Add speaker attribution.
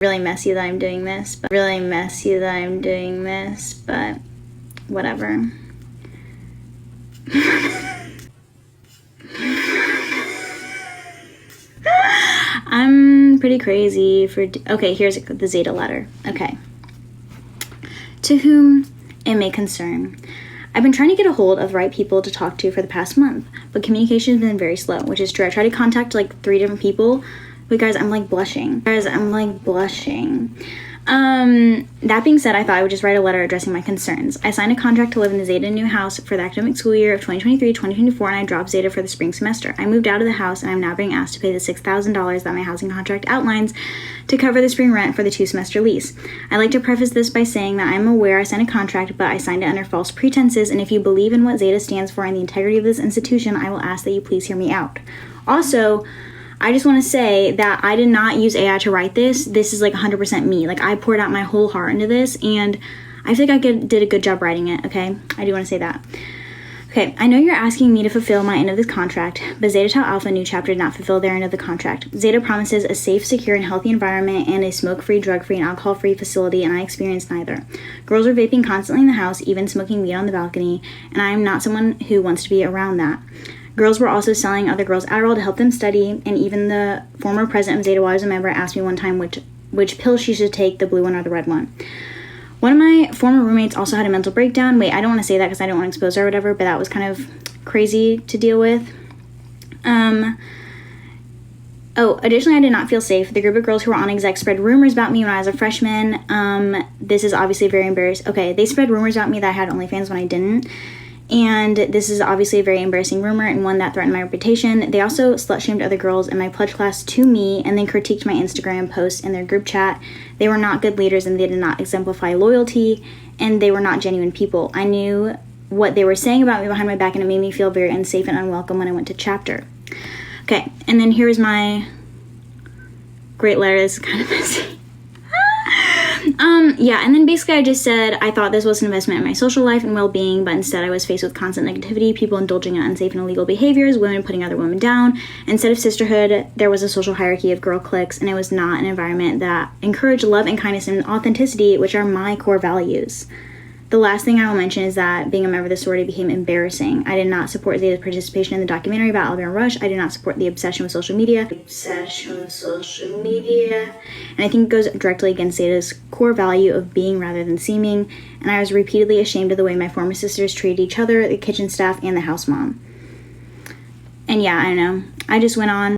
Speaker 1: Really messy that I'm doing this, but whatever. I'm pretty crazy for, okay, here's the Zeta letter. Okay. To whom it may concern. I've been trying to get a hold of the right people to talk to for the past month, but communication has been very slow, which is true. I tried to contact like 3 different people, but guys, I'm like blushing. That being said, I thought I would just write a letter addressing my concerns. I signed a contract to live in the Zeta new house for the academic school year of 2023-2024, and I dropped Zeta for the spring semester. I moved out of the house, and I'm now being asked to pay the $6,000 that my housing contract outlines to cover the spring rent for the 2-semester lease. I'd like to preface this by saying that I'm aware I signed a contract, but I signed it under false pretenses, and if you believe in what Zeta stands for and the integrity of this institution, I will ask that you please hear me out. Also, I just want to say that I did not use AI to write this. This is like 100% me. Like, I poured out my whole heart into this, and I think I did a good job writing it, okay? I do want to say that. Okay, I know you're asking me to fulfill my end of this contract, but Zeta Tau Alpha new chapter did not fulfill their end of the contract. Zeta promises a safe, secure, and healthy environment and a smoke-free, drug-free, and alcohol-free facility, and I experienced neither. Girls are vaping constantly in the house, even smoking weed on the balcony, and I am not someone who wants to be around that. Girls were also selling other girls Adderall to help them study, and even the former president of Zeta, while I was a member, asked me one time which pill she should take, the blue one or the red one. One of my former roommates also had a mental breakdown. Wait, I don't want to say that because I don't want to expose her or whatever, but that was kind of crazy to deal with. Additionally, I did not feel safe. The group of girls who were on exec spread rumors about me when I was a freshman. This is obviously very embarrassing. Okay, they spread rumors about me that I had OnlyFans when I didn't. And this is obviously a very embarrassing rumor and one that threatened my reputation. They also slut-shamed other girls in my pledge class to me and then critiqued my Instagram posts in their group chat. They were not good leaders and they did not exemplify loyalty, and they were not genuine people. I knew what they were saying about me behind my back, and it made me feel very unsafe and unwelcome when I went to chapter. Okay, and then here's my great letter. This is kind of messy. And then basically I just said I thought this was an investment in my social life and well-being, but instead I was faced with constant negativity, people indulging in unsafe and illegal behaviors, women putting other women down. Instead of sisterhood, there was a social hierarchy of girl cliques, and it was not an environment that encouraged love and kindness and authenticity, which are my core values. The last thing I will mention is that being a member of the sorority became embarrassing. I did not support Zeta's participation in the documentary about Alabama Rush. I did not support the obsession with social media. And I think it goes directly against Zeta's core value of being rather than seeming. And I was repeatedly ashamed of the way my former sisters treated each other, the kitchen staff, and the house mom. And yeah, I don't know. I just went on.